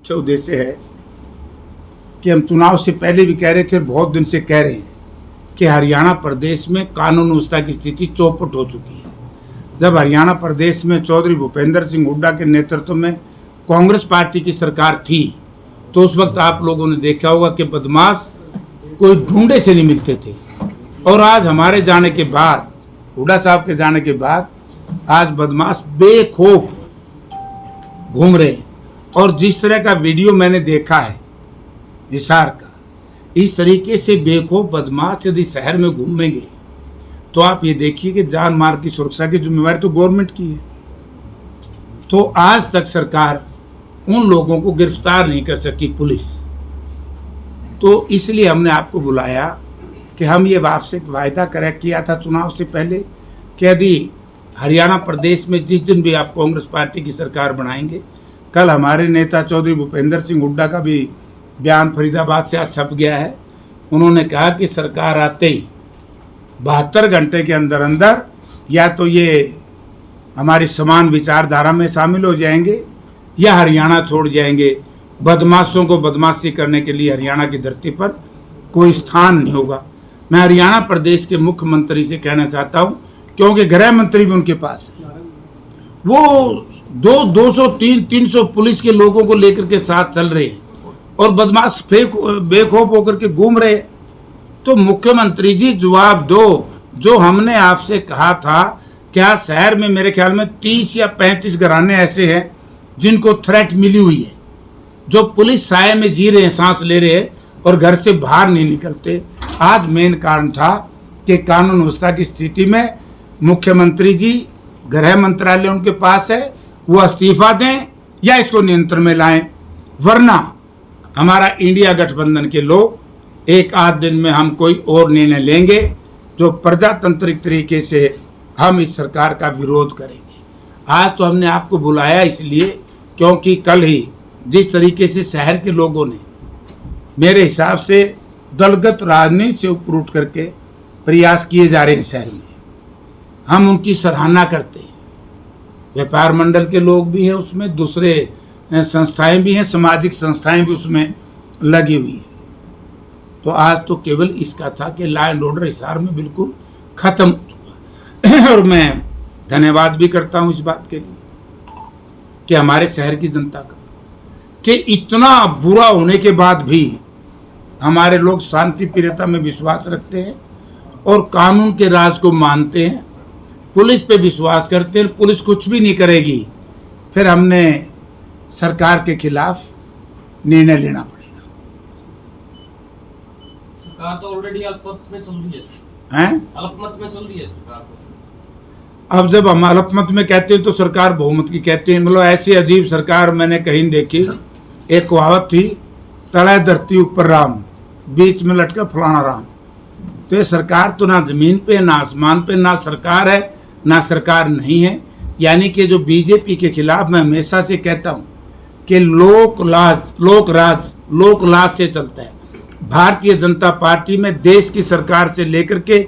मुख्य उद्देश्य है कि हम चुनाव से पहले भी कह रहे थे और बहुत दिन से कह रहे हैं कि हरियाणा प्रदेश में कानून व्यवस्था की स्थिति चौपट हो चुकी है। जब हरियाणा प्रदेश में चौधरी भूपेंद्र सिंह हुड्डा के नेतृत्व में कांग्रेस पार्टी की सरकार थी तो उस वक्त आप लोगों ने देखा होगा कि बदमाश कोई ढूंढे से नहीं मिलते थे, और आज हमारे जाने के बाद, हुड्डा साहब के जाने के बाद, आज बदमाश बेखौफ घूम रहे हैं। और जिस तरह का वीडियो मैंने देखा है हिसार का, इस तरीके से बेखौफ बदमाश यदि शहर में घूमेंगे तो आप ये देखिए कि जान माल की सुरक्षा की जिम्मेवारी तो गवर्नमेंट की है। तो आज तक सरकार उन लोगों को गिरफ्तार नहीं कर सकी पुलिस। तो इसलिए हमने आपको बुलाया कि हम ये आपसे वायदा किया था चुनाव से पहले कि यदि हरियाणा प्रदेश में जिस दिन भी आप कांग्रेस पार्टी की सरकार बनाएंगे, कल हमारे नेता चौधरी भूपेंद्र सिंह हुड्डा का भी बयान फरीदाबाद से आज छप गया है। उन्होंने कहा कि सरकार आते ही 72 घंटे के अंदर अंदर या तो ये हमारी समान विचारधारा में शामिल हो जाएंगे या हरियाणा छोड़ जाएंगे। बदमाशों को बदमाशी करने के लिए हरियाणा की धरती पर कोई स्थान नहीं होगा। मैं हरियाणा प्रदेश के मुख्यमंत्री से कहना चाहता हूँ, क्योंकि गृह मंत्री भी उनके पास है, वो 200-300 पुलिस के लोगों को लेकर के साथ चल रहे हैं और बदमाश बेखौफ होकर के घूम रहे। तो मुख्यमंत्री जी जवाब दो, जो हमने आपसे कहा था, क्या शहर में मेरे ख्याल में 30 या 35 घराने ऐसे हैं जिनको थ्रेट मिली हुई है, जो पुलिस साए में जी रहे हैं, सांस ले रहे हैं और घर से बाहर नहीं निकलते। आज मेन कारण था कि कानून व्यवस्था की स्थिति में मुख्यमंत्री जी, गृह मंत्रालय उनके पास है, वो इस्तीफा दें या इसको नियंत्रण में लाएं, वरना हमारा इंडिया गठबंधन के लोग एक आध दिन में हम कोई और निर्णय लेंगे जो प्रजातांत्रिक तरीके से हम इस सरकार का विरोध करेंगे। आज तो हमने आपको बुलाया इसलिए क्योंकि कल ही जिस तरीके से शहर के लोगों ने मेरे हिसाब से दलगत राजनीति से ऊपर उठ करके प्रयास किए जा रहे हैं शहर में, हम उनकी सराहना करते हैं। व्यापार मंडल के लोग भी हैं उसमें, दूसरे संस्थाएं भी हैं, सामाजिक संस्थाएं भी उसमें लगी हुई है। तो आज तो केवल इसका था कि लॉ एंड ऑर्डर हिसार में बिल्कुल खत्म हो चुका और मैं धन्यवाद भी करता हूं इस बात के लिए कि हमारे शहर की जनता का, कि इतना बुरा होने के बाद भी हमारे लोग शांति प्रियता में विश्वास रखते हैं और कानून के राज को मानते हैं, पुलिस पे विश्वास करते हैं। पुलिस कुछ भी नहीं करेगी, फिर हमने सरकार के खिलाफ निर्णय लेना पड़ेगा। सरकार तो ऑलरेडी अल्पमत में चल रही है, अल्पमत में चल रही है सरकार तो। अब जब हम अल्पमत में कहते हैं तो सरकार बहुमत की कहते हैं। मतलब ऐसी अजीब सरकार मैंने कहीं देखी। एक कहावत थी, तले धरती ऊपर राम, बीच में लटका फलाना राम। तो ये सरकार तो ना जमीन पे, ना आसमान पे, ना सरकार है ना सरकार नहीं है। यानी कि जो बीजेपी के खिलाफ मैं हमेशा से कहता हूँ कि लोक लाज से चलता है। भारतीय जनता पार्टी में देश की सरकार से लेकर के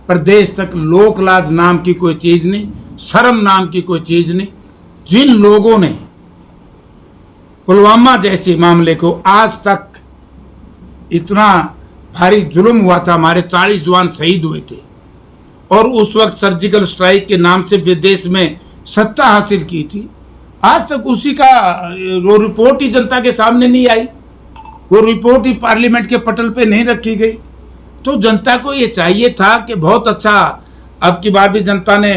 प्रदेश तक लोक लाज नाम की कोई चीज़ नहीं, शर्म नाम की कोई चीज़ नहीं। जिन लोगों ने पुलवामा जैसे मामले को आज तक इतना भारी जुल्म हुआ था, हमारे 40 जवान शहीद हुए थे और उस वक्त सर्जिकल स्ट्राइक के नाम से विदेश में सत्ता हासिल की थी, आज तक उसी का वो रिपोर्ट ही जनता के सामने नहीं आई, वो रिपोर्ट ही पार्लियामेंट के पटल पे नहीं रखी गई। तो जनता को ये चाहिए था कि बहुत अच्छा, अब की बार भी जनता ने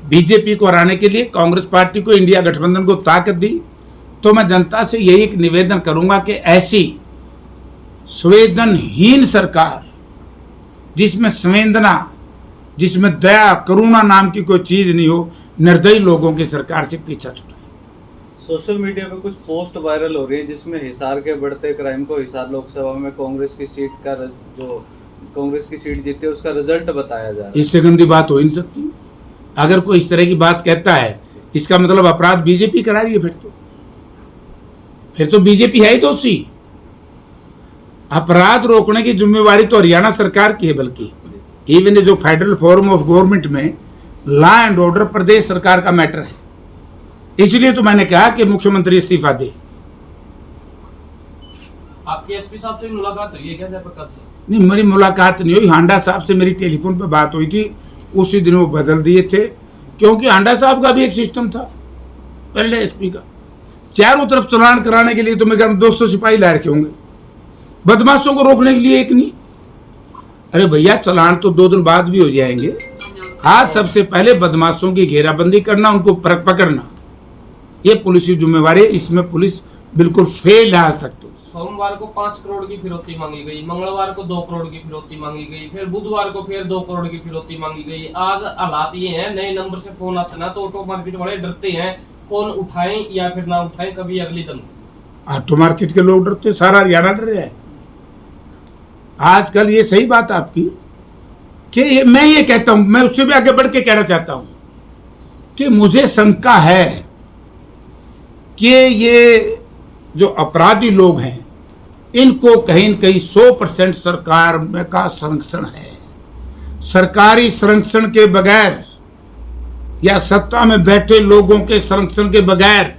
बीजेपी को हराने के लिए कांग्रेस पार्टी को, इंडिया गठबंधन को ताकत दी। तो मैं जनता से यही एक निवेदन करूंगा कि ऐसी संवेदनहीन सरकार, जिसमें संवेदना, जिसमें दया करुणा नाम की कोई चीज नहीं हो, निर्दयी लोगों की सरकार से पीछा छुड़ाए। सोशल मीडिया पे कुछ पोस्ट वायरल हो रही है जिसमें हिसार के बढ़ते क्राइम को हिसार लोकसभा में कांग्रेस की सीट का, जो कांग्रेस की सीट जीती है उसका रिजल्ट बताया जा रहा है। इससे गंदी बात हो ही नहीं सकती। अगर कोई इस तरह की बात कहता है, इसका मतलब अपराध बीजेपी करा रही है। फिर तो बीजेपी है ही दोषी। अपराध रोकने की जिम्मेवारी तो हरियाणा सरकार की है, बल्कि इवन जो फेडरल फॉर्म ऑफ गवर्नमेंट में लॉ एंड ऑर्डर प्रदेश सरकार का मैटर है। इसलिए तो मैंने कहा कि मुख्यमंत्री इस्तीफा दे। आपके एसपी साहब से भी मुलाकात हुई है क्या जयप्रकाश जी? नहीं, मेरी मुलाकात नहीं हुई। हांडा साहब से मेरी टेलीफोन पे बात हुई थी, उसी दिन वो बदल दिए थे, क्योंकि हांडा साहब का भी एक सिस्टम था पहले एसपी का। चारों तरफ चलान कराने के लिए तो मेरे ख्याल में 200 सिपाही ला रखे होंगे, बदमाशों को रोकने के लिए एक नहीं। अरे भैया, चलान तो 2 दिन बाद भी हो जाएंगे। आज सबसे पहले बदमाशों की घेराबंदी करना, उनको पकड़ना, ये पुलिस की जिम्मेवारी है। इसमें पुलिस बिल्कुल फेल है आज तक। तो सोमवार को 5 करोड़ की फिरौती मांगी गई, मंगलवार को 2 करोड़ की फिरौती मांगी गई, फिर बुधवार को फिर 2 करोड़ की फिरौती मांगी गई। आज हालात ये हैं, नए नंबर से फोन आते ना तो ऑटो मार्केट वाले डरते हैं, फोन उठाएं या फिर ना उठाएं, कभी अगली दम। ऑटो मार्केट के लोग डरते, सारा हरियाणा डर रहा है आजकल। ये सही बात आपकी कि मैं ये कहता हूं, मैं उससे भी आगे बढ़ के कहना चाहता हूं कि मुझे शंका है कि ये जो अपराधी लोग हैं, इनको कहीं न कहीं 100% सरकार का संरक्षण है। सरकारी संरक्षण के बगैर या सत्ता में बैठे लोगों के संरक्षण के बगैर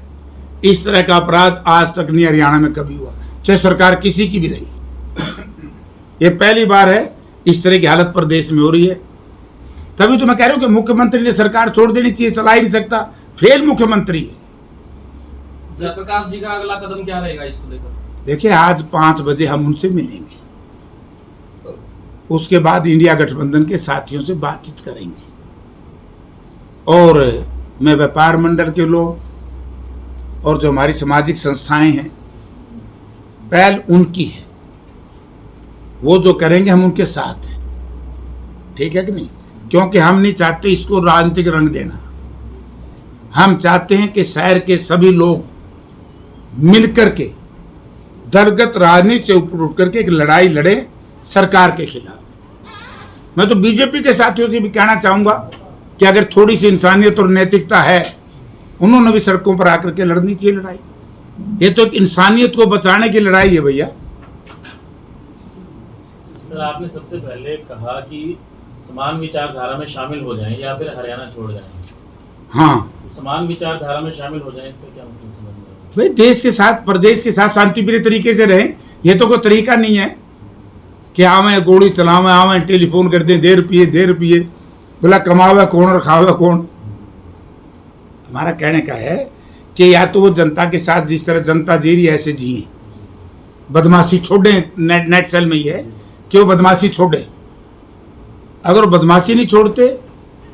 इस तरह का अपराध आज तक नहीं हरियाणा में कभी हुआ, चाहे सरकार किसी की भी रही। ये पहली बार है इस तरह की हालत प्रदेश में हो रही है। तभी तो मैं कह रहा हूं कि मुख्यमंत्री ने सरकार छोड़ देनी चाहिए, चला ही नहीं सकता, फेल मुख्यमंत्री है। जयप्रकाश जी का अगला कदम क्या रहेगा इसको लेकर? देखिए, आज 5 बजे हम उनसे मिलेंगे, उसके बाद इंडिया गठबंधन के साथियों से बातचीत करेंगे, और मैं व्यापार मंडल के लोग और जो हमारी सामाजिक संस्थाएं हैं, पहल उनकी है, वो जो करेंगे हम उनके साथ हैं, ठीक है कि नहीं? क्योंकि हम नहीं चाहते इसको राजनीतिक रंग देना। हम चाहते हैं कि शहर के सभी लोग मिलकर के दलगत राजनीति से ऊपर उठ करके एक लड़ाई लड़े सरकार के खिलाफ। मैं तो बीजेपी के साथियों से भी कहना चाहूंगा कि अगर थोड़ी सी इंसानियत और नैतिकता है, उन्होंने भी सड़कों पर आकर के लड़नी चाहिए लड़ाई। ये तो एक इंसानियत को बचाने की लड़ाई है भैया। सर, आपने सबसे पहले कहा कि समान विचारधारा में शामिल हो जाएं या फिर हरियाणा छोड़ जाएं। हाँ, समान विचारधारा में शामिल हो जाएं, इसका क्या मतलब समझ में? भाई, देश के साथ, प्रदेश के साथ शांतिप्रिय तरीके से रहें। ये तो कोई तरीका नहीं है कि आवें गोली चलावें, आवें टेलीफोन कर दें, 1.5 रुपये, बोला कमावे कौन और खावे कौन। हमारा कहने का है कि या तो वो जनता के साथ जिस तरह जनता जी रही है ऐसे जिए, बदमाशी छोड़ें। नेट सेल में ये है कि वो बदमाशी छोड़े। अगर वो बदमाशी नहीं छोड़ते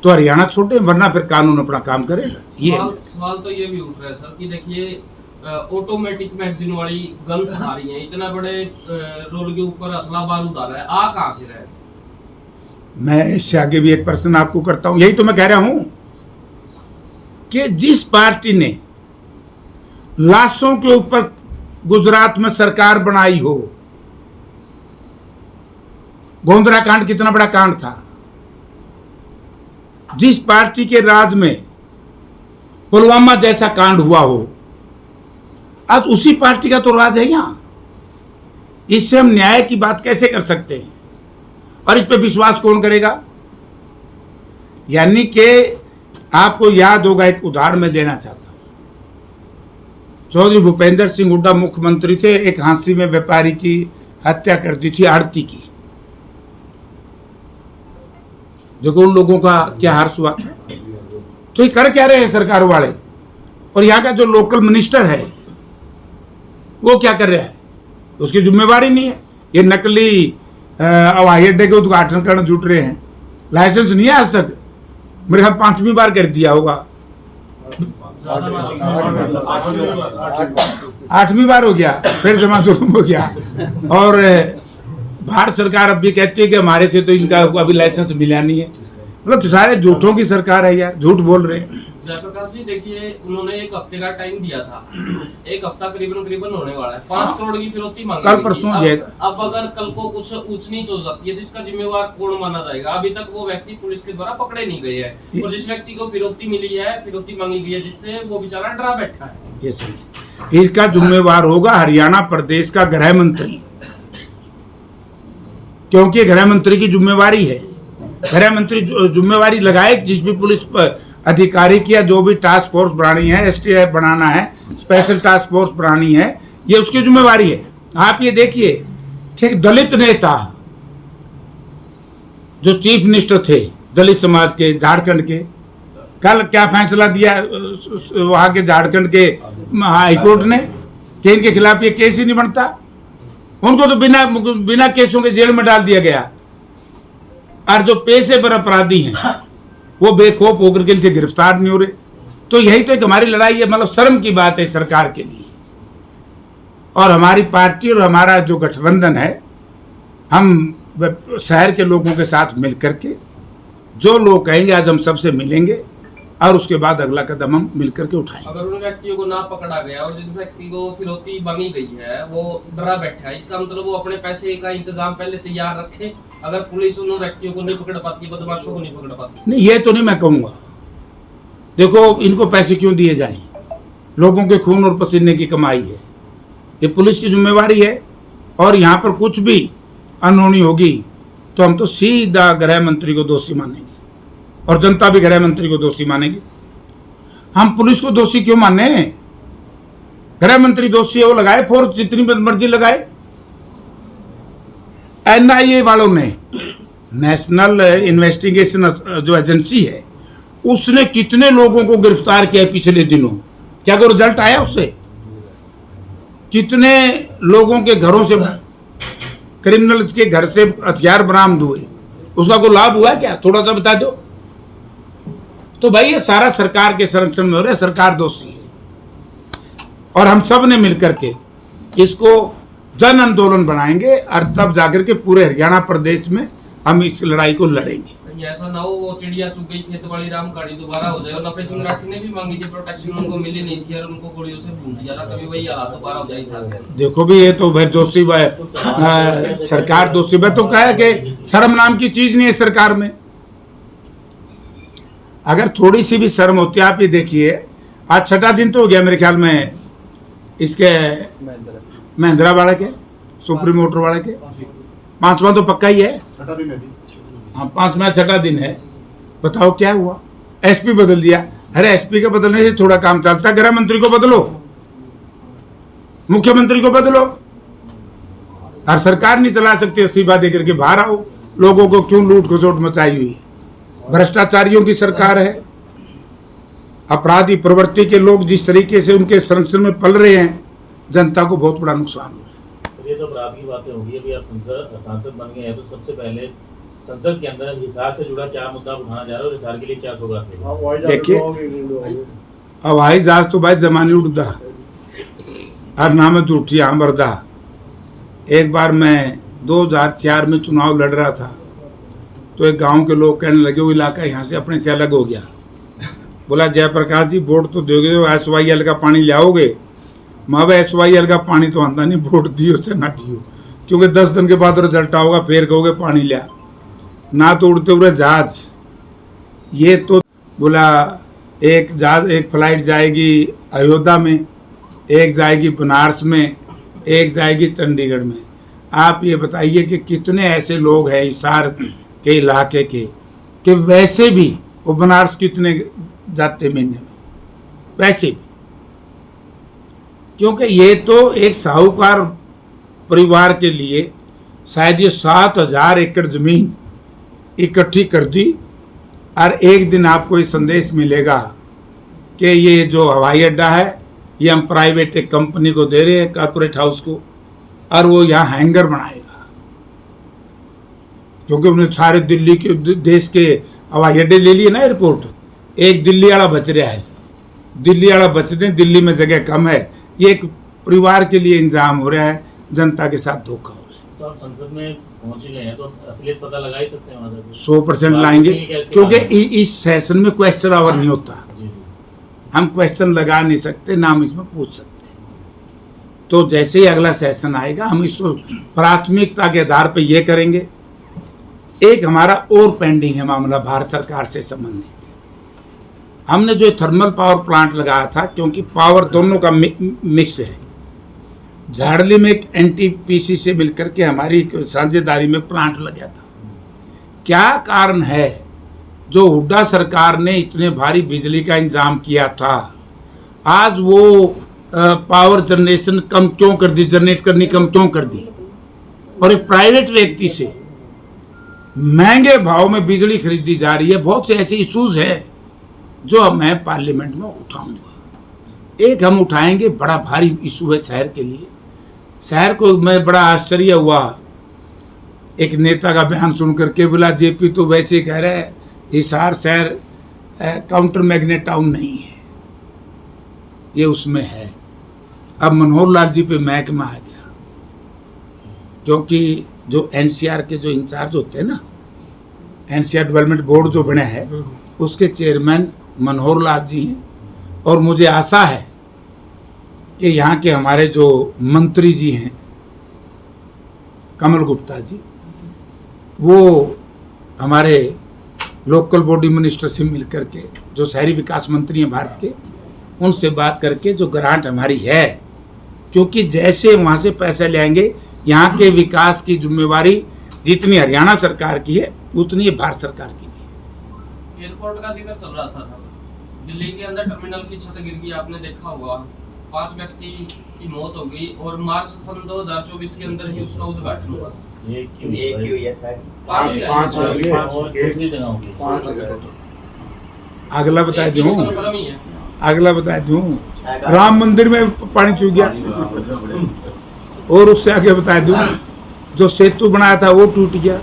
तो हरियाणा छोड़े, वरना फिर कानून अपना काम करेगा। ये सवाल तो ये भी उठ रहा है सर कि देखिए, ऑटोमेटिक मैगजीन वाली गन्स आ रही हैं, इतना बड़े रोल के ऊपर असला बारूद आ रहा है, आ कहां से रहा है? मैं इससे आगे भी एक प्रश्न आपको करता हूं। यही तो मैं कह रहा हूं कि जिस पार्टी ने लाशों के ऊपर गुजरात में सरकार बनाई हो, गोंधरा कांड कितना बड़ा कांड था, जिस पार्टी के राज में पुलवामा जैसा कांड हुआ हो, आज उसी पार्टी का तो राज है यहां। इससे हम न्याय की बात कैसे कर सकते हैं? और इस पे विश्वास कौन करेगा? यानी कि आपको याद होगा, एक उदाहरण मैं देना चाहता हूं। चौधरी भूपेंद्र सिंह हुड्डा मुख्यमंत्री थे, एक हांसी में व्यापारी की हत्या कर दी थी, आड़ती की। देखो उन लोगों का क्या हर्ष हुआ था। तो ये कर क्या रहे हैं सरकार वाले? और यहाँ का जो लोकल मिनिस्टर है वो क्या कर रहा है? उसकी जिम्मेवारी नहीं है। ये नकली हवाई अड्डे के उद्घाटन करने जुट रहे हैं, लाइसेंस नहीं है आज तक। मेरे ख्याल 5वीं बार कर दिया होगा, 8वीं बार हो गया, फिर जमा जुर्म हो गया। और भारत सरकार अब भी कहती है कि हमारे से तो इनका अभी लाइसेंस मिला नहीं है। मतलब सारे झूठों की सरकार है यार, झूठ बोल रहे हैं। जयप्रकाश जी देखिए, उन्होंने 1 हफ्ते का टाइम दिया था, 1 हफ्ता करीबन होने वाला है, 5 करोड़ की फिरौती मांगी कल परसों जाएगा। अब अगर कल को कुछ ऊंच नीच हो जाती है तो इसका जिम्मेवार कौन माना जाएगा? अभी तक वो व्यक्ति पुलिस के द्वारा पकड़े नहीं गए हैं, और जिस व्यक्ति को फिरौती मिली है, फिरौती मांगी गई है, जिससे वो बेचारा डरा बैठा है। ये सही है। इसका जिम्मेवार होगा हरियाणा प्रदेश का गृह मंत्री, क्योंकि गृह मंत्री की जिम्मेवारी है। गृह मंत्री जिम्मेवारी लगाए, जिस भी पुलिस अधिकारी की या जो भी टास्क फोर्स बनानी है, एसटीएफ बनाना है, स्पेशल टास्क फोर्स बनानी है, ये उसकी जिम्मेवारी है। आप ये देखिए कि एक दलित नेता जो चीफ मिनिस्टर थे दलित समाज के झारखंड के, कल क्या फैसला दिया वहां के झारखंड के हाईकोर्ट ने कि इनके खिलाफ ये केस ही नहीं बनता। उनको तो बिना केसों के जेल में डाल दिया गया। और जो पेशेवर अपराधी हैं वो बेखौफ होकर के इनसे गिरफ्तार नहीं हो रहे। तो यही तो एक हमारी लड़ाई है, मतलब शर्म की बात है सरकार के लिए। और हमारी पार्टी और हमारा जो गठबंधन है, हम शहर के लोगों के साथ मिल करके जो लोग कहेंगे आज हम सबसे मिलेंगे और उसके बाद अगला कदम हम मिल करके उठाएंगे। अगर उन व्यक्तियों को ना पकड़ा गया और जिन व्यक्ति को फिरौती मांगी गई है वो डरा बैठा है, इसका मतलब वो अपने पैसे का इंतजाम पहले तैयार रखे। अगर पुलिस उन व्यक्तियों को नहीं पकड़ पाती, बदमाशों को नहीं पकड़ पाती। नहीं, ये तो नहीं मैं कहूँगा। देखो, इनको पैसे क्यों दिए जाएं? लोगों के खून और पसीने की कमाई है, ये पुलिस की जिम्मेवारी है। और यहाँ पर कुछ भी अनहोनी होगी तो हम तो सीधा गृह मंत्री को दोषी मानेंगे और जनता भी गृह मंत्री को दोषी मानेगी। हम पुलिस को दोषी क्यों माने? गृह मंत्री दोषी है, वो लगाए फोर्स जितनी मर्जी लगाए। एनआईए वालों ने, नेशनल इन्वेस्टिगेशन जो एजेंसी है, उसने कितने लोगों को गिरफ्तार किया पिछले दिनों? क्या कोई रिजल्ट आया उससे? कितने लोगों के घरों से, क्रिमिनल्स के घर से हथियार बरामद हुए? उसका कोई लाभ हुआ क्या? थोड़ा सा बता दो। तो भाई ये सारा सरकार के संरक्षण में हो रहा है, सरकार दोषी है। और हम सब ने मिलकर के इसको जन आंदोलन बनाएंगे और तब जाकर के पूरे हरियाणा प्रदेश में हम इस लड़ाई को लड़ेंगे। ऐसा ना हो वो चिड़िया चुग गई खेत वाली राम कहानी दोबारा हो जाए। और नफे सिंह राठी ने भी मांगी थी प्रोटेक्शन, उनको मिली नहीं थी और उनको गोलियों से भून दिया था। कभी वही हालात दोबारा हो जाए साथ। देखो भी, ये तो भाई दोषी सरकार दोषी। मैं तो कहा कि शर्म नाम की चीज नहीं है सरकार में। अगर थोड़ी सी भी शर्म होती है, आप ये देखिए आज छठा दिन तो हो गया मेरे ख्याल में इसके महिंद्रा वाले के, सुप्रीम मोटर वाले के। पांचवा तो पक्का ही है, छठा दिन है। हाँ, पांचवा छठा दिन है। बताओ क्या हुआ? एसपी बदल दिया। अरे एसपी के बदलने से थोड़ा काम चलता है। गृह मंत्री को बदलो, मुख्यमंत्री को बदलो। और सरकार नहीं चला सकती, इस्तीफा देकर के बाहर आओ। लोगों को क्यों लूट खसोट मचाई हुई है? भ्रष्टाचारियों की सरकार है। अपराधी प्रवृत्ति के लोग जिस तरीके से उनके संरक्षण में पल रहे हैं, जनता को बहुत बड़ा नुकसान हो रहा है। ये तो अपराध की बातें होंगी। अभी आप सांसद बन गए हैं, तो सबसे पहले संसद के अंदर हिसार से जुड़ा क्या मुद्दा उठाना जा रहा है और हिसार के लिए क्या सौगात लेंगे? देखिए, हवाई जहाज तो भाई जमाने उड़दा और नाम है झूठी आमरदा। एक बार मैं 2004 में चुनाव लड़ रहा था, तो एक गांव के लोग कहने लगे वो इलाका यहाँ से अपने से अलग हो गया। बोला जयप्रकाश जी वोट तो दोगे, SYL का पानी लाओगे? माँ SYL का पानी तो आंदा नहीं, वोट दियो चाहे ना दियो, क्योंकि 10 दिन के बाद रिजल्ट आओगा, फिर कहोगे पानी लिया। ना तो उड़ते हुए जहाज, ये तो बोला एक जहाज, एक फ्लाइट जाएगी अयोध्या में, एक जाएगी बनारस में, एक जाएगी चंडीगढ़ में। आप ये बताइए कि कितने ऐसे लोग हैं हिसार के इलाके के कि वैसे भी वो बनारस कितने जाते महीने में, वैसे भी। क्योंकि ये तो एक साहूकार परिवार के लिए शायद ये 7000 एकड़ जमीन इकट्ठी कर दी। और एक दिन आपको ये संदेश मिलेगा कि ये जो हवाई अड्डा है ये हम प्राइवेट एक कंपनी को दे रहे हैं, कॉर्पोरेट हाउस को, और वो यहाँ हैंगर बनाएगा। क्योंकि उन्हें सारे दिल्ली के देश के हवाई अड्डे ले लिए ना, एयरपोर्ट। एक दिल्ली वाला बच रहा है, दिल्ली वाला बच दें, दिल्ली में जगह कम है। ये एक परिवार के लिए इंतजाम हो रहा है, जनता के साथ धोखा हो रहा है। तो आप संसद में पहुंच गए हैं, तो असलियत पता लगा ही सकते हैं वहाँ से। 100% लाएंगे, क्योंकि इस सेशन में क्वेश्चन आवर नहीं होता। हम क्वेश्चन लगा नहीं सकते, ना हम इसमें पूछ सकते। तो जैसे ही अगला सेशन आएगा हम इसको प्राथमिकता के आधार पर ये करेंगे। एक हमारा और पेंडिंग है मामला भारत सरकार से संबंधित। हमने जो थर्मल पावर प्लांट लगाया था, क्योंकि पावर दोनों का मिक्स है, झाड़ली में एक NTPC से मिलकर के हमारी साझेदारी में प्लांट लगा था। क्या कारण है जो हुड्डा सरकार ने इतने भारी बिजली का इंतजाम किया था, आज वो पावर जनरेशन कम क्यों कर दी, जनरेट करनी कम क्यों कर दी, और एक प्राइवेट व्यक्ति से महंगे भाव में बिजली खरीदी जा रही है। बहुत से ऐसे इश्यूज हैं जो मैं पार्लियामेंट में उठाऊंगा। एक हम उठाएंगे, बड़ा भारी इशू है शहर के लिए। शहर को मैं बड़ा आश्चर्य हुआ एक नेता का बयान सुन करके, बोला जेपी तो वैसे कह रहे हैं हिसार शहर काउंटर मैग्नेट टाउन नहीं है, ये उसमें है। अब मनोहर लाल जी पे महकमा आ गया, क्योंकि जो एनसीआर के जो इंचार्ज होते हैं ना, एनसीआर डेवलपमेंट बोर्ड जो बना है उसके चेयरमैन मनोहर लाल जी हैं। और मुझे आशा है कि यहाँ के हमारे जो मंत्री जी हैं कमल गुप्ता जी, वो हमारे लोकल बॉडी मिनिस्टर से मिल करके, जो शहरी विकास मंत्री हैं भारत के, उनसे बात करके जो ग्रांट हमारी है, क्योंकि जैसे वहाँ से पैसे ले आएंगे, यहाँ के विकास की जिम्मेवारी जितनी हरियाणा सरकार की है उतनी भारत सरकार की भी। एयरपोर्ट का जिक्र चल रहा था, दिल्ली के अंदर टर्मिनल की छत गिर गई, आपने देखा होगा, 5 व्यक्ति की मौत हो गई और मार्च सन 2024 के अंदर ही उसका उद्घाटन हुआ। एक ही हुई है शायद, 5 और दूसरी जगह होगी। अगला बता दूं, कंफर्म ही है। अगला बता दूं, राम मंदिर में पानी चूक गया। और उससे आगे बता दूं, जो सेतु बनाया था वो टूट गया।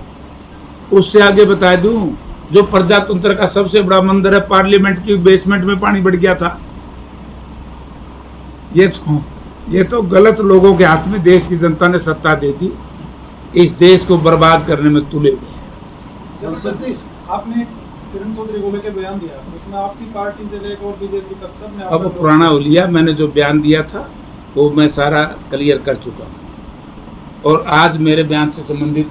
उससे आगे बता दूं, जो प्रजातंत्र का सबसे बड़ा मंदिर है, पार्लियामेंट की बेसमेंट में पानी बढ़ गया था। ये तो गलत लोगों के हाथ में देश की जनता ने सत्ता दे दी, इस देश को बर्बाद करने में तुले हुए। आपने किरण चौधरी को लेकर बयान दिया, उसमें आपकी पार्टी से लेकर और बीजेपी तक सब ने अब वो पुराना हो लिया, मैंने जो बयान दिया था वो मैं सारा क्लियर कर चुका हूँ, और आज मेरे बयान से संबंधित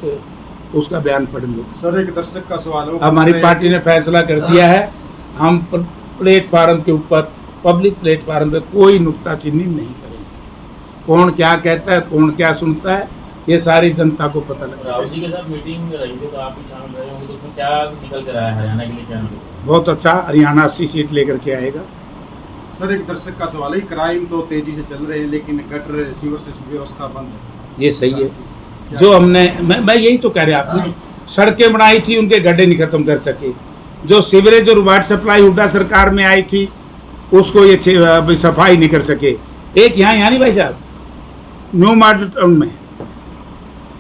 उसका बयान पढ़ लो। सर, एक दर्शक का सवाल है, हमारी पार्टी ने फैसला कर दिया है, हम प्लेटफार्म के ऊपर, पब्लिक प्लेटफार्म पे कोई नुक्ताचीनी नहीं करेंगे। कौन क्या कहता है, कौन क्या सुनता है, ये सारी जनता को पता लगा। राहुल जी के साथ मीटिंग रही थी तो आप भी शामिल रहे होंगे, तो उसमें क्या निकल कर आया हरियाणा के लिए, क्या बहुत अच्छा, हरियाणा 80 सीट लेकर के आएगा। सर, एक दर्शक का सवाल है, क्राइम तो तेजी से चल रहे हैं लेकिन गटर सीवर से व्यवस्था बंद है, ये सही है। जो हमने मैं यही तो कह रहा, आपने सड़कें बनाई थी, उनके गड्ढे नहीं खत्म कर सके। जो सीवरेज और वाटर सप्लाई हुड्डा सरकार में आई थी, उसको ये सफाई नहीं कर सके। एक यहाँ नहीं भाई साहब, न्यू मॉडल टाउन में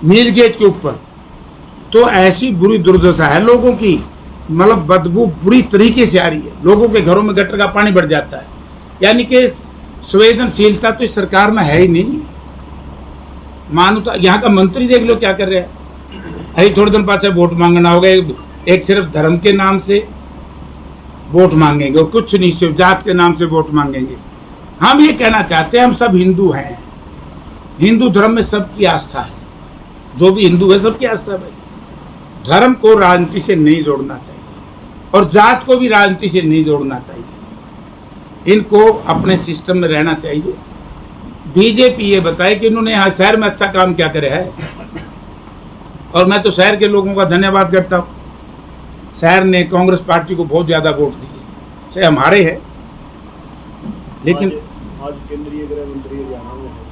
मील गेट के ऊपर तो ऐसी बुरी दुर्दशा है लोगों की, मतलब बदबू बुरी तरीके से आ रही है, लोगों के घरों में गटर का पानी बढ़ जाता है। यानी कि संवेदनशीलता तो इस सरकार में है ही नहीं। मानो तो यहाँ का मंत्री देख लो क्या कर रहे हैं, अभी थोड़े दिन बाद से वोट मांगना होगा, एक सिर्फ धर्म के नाम से वोट मांगेंगे और कुछ नहीं, सिर्फ जात के नाम से वोट मांगेंगे। हम ये कहना चाहते हैं, हम सब हिंदू हैं, हिंदू धर्म में सबकी आस्था है, जो भी हिंदू है सबकी आस्था है। धर्म को राजनीति से नहीं जोड़ना चाहिए और जात को भी राजनीति से नहीं जोड़ना चाहिए, इनको अपने सिस्टम में रहना चाहिए। बीजेपी ये बताए कि इन्होंने यहाँ शहर में अच्छा काम क्या करे है, और मैं तो शहर के लोगों का धन्यवाद करता हूँ। शहर ने कांग्रेस पार्टी को बहुत ज़्यादा वोट दिए, चाहे हमारे है, लेकिन आज केंद्रीय गृह मंत्री हरियाणा में है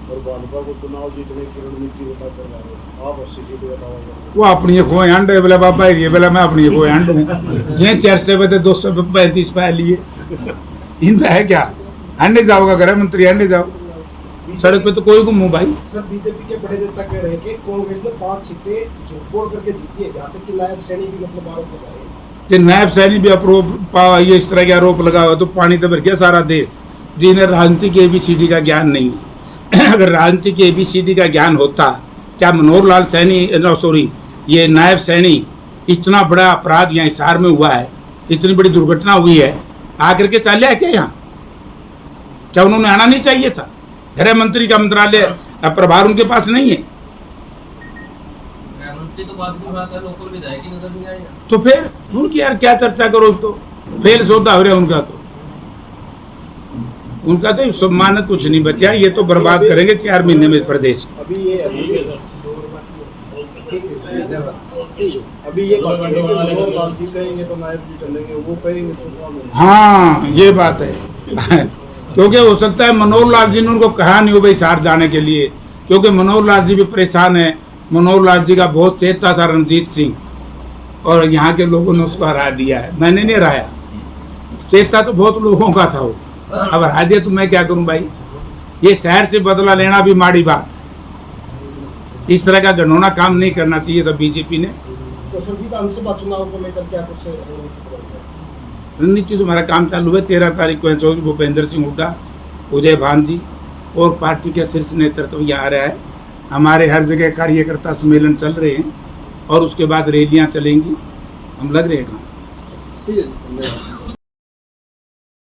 और भाजपा को चुनाव जीतने की रणनीति बता कर रहे हैं, आप 80 सीटें बताओगे। वो अपनी खोए हंड है, बोला बाबा ये बोला मैं अपनी खोए हंड हूँ, ये 400 बदे 235 पा लिए, इनका है क्या? हंडे जाओगा गृह मंत्री, हंडे जाओ, सड़क पे तो कोई घूमू भाई। सर, बीजेपी के बड़े नेता कह रहे हैं कि कांग्रेस ने 5 सीटें झूठ बोल करके जीती है, जहाँ तक कि नायब सैनी भी मतलब आरोप लगा रहे हैं। कि नायब सैनी भी ये इस तरह के आरोप लगा हुआ, तो पानी तो भर गया सारा देश, जिन्हें राजनीति की ABCD का ज्ञान नहीं है। अगर राजनीति की ABCD का ज्ञान होता, क्या मनोहर लाल सैनी ये नायब सैनी, इतना बड़ा अपराध यहाँ हिसार में हुआ है, इतनी बड़ी दुर्घटना हुई है, आकर के चल आया क्या यहाँ? क्या उन्होंने आना नहीं चाहिए था? गृह मंत्री का मंत्रालय प्रभार उनके पास नहीं है, गृह मंत्री तो बात की बात है, लोकल विधायक की नजर नहीं आएगा। तो फिर उनकी यार क्या चर्चा करो, तो फेल सौदा हो रहा है उनका तो सम्मान कुछ नहीं बचा। ये तो बर्बाद करेंगे 4 महीने में प्रदेश। अभी ये कहेंगे तो नायब जी चलेंगे, वो कहेंगे तो कौन होगा? हाँ, ये बात है। क्योंकि हो सकता है मनोहर लाल जी ने उनको कहा नहीं हो भाई हिसार जाने के लिए, क्योंकि मनोहर लाल जी भी परेशान है। मनोहर लाल जी का बहुत चेता था रणजीत सिंह, और यहाँ के लोगों ने उसको हरा दिया है। मैंने नहीं हराया, चेता तो बहुत लोगों का था वो, अब हरा दिया तो मैं क्या करूं भाई। ये शहर से बदला लेना भी माड़ी बात है, इस तरह का घिनौना काम नहीं करना चाहिए था बीजेपी ने। तो संविधान सभा चुनाव को लेकर क्या कुछ रणनीति तो हमारा काम चालू है। 13 तारीख को चौधरी भूपेंद्र सिंह हुड्डा, उदय भान जी और पार्टी के शीर्ष नेतृत्व यहाँ आ रहा है। हमारे हर जगह कार्यकर्ता सम्मेलन चल रहे हैं और उसके बाद रैलियाँ चलेंगी। हम लग रहे हैं काम।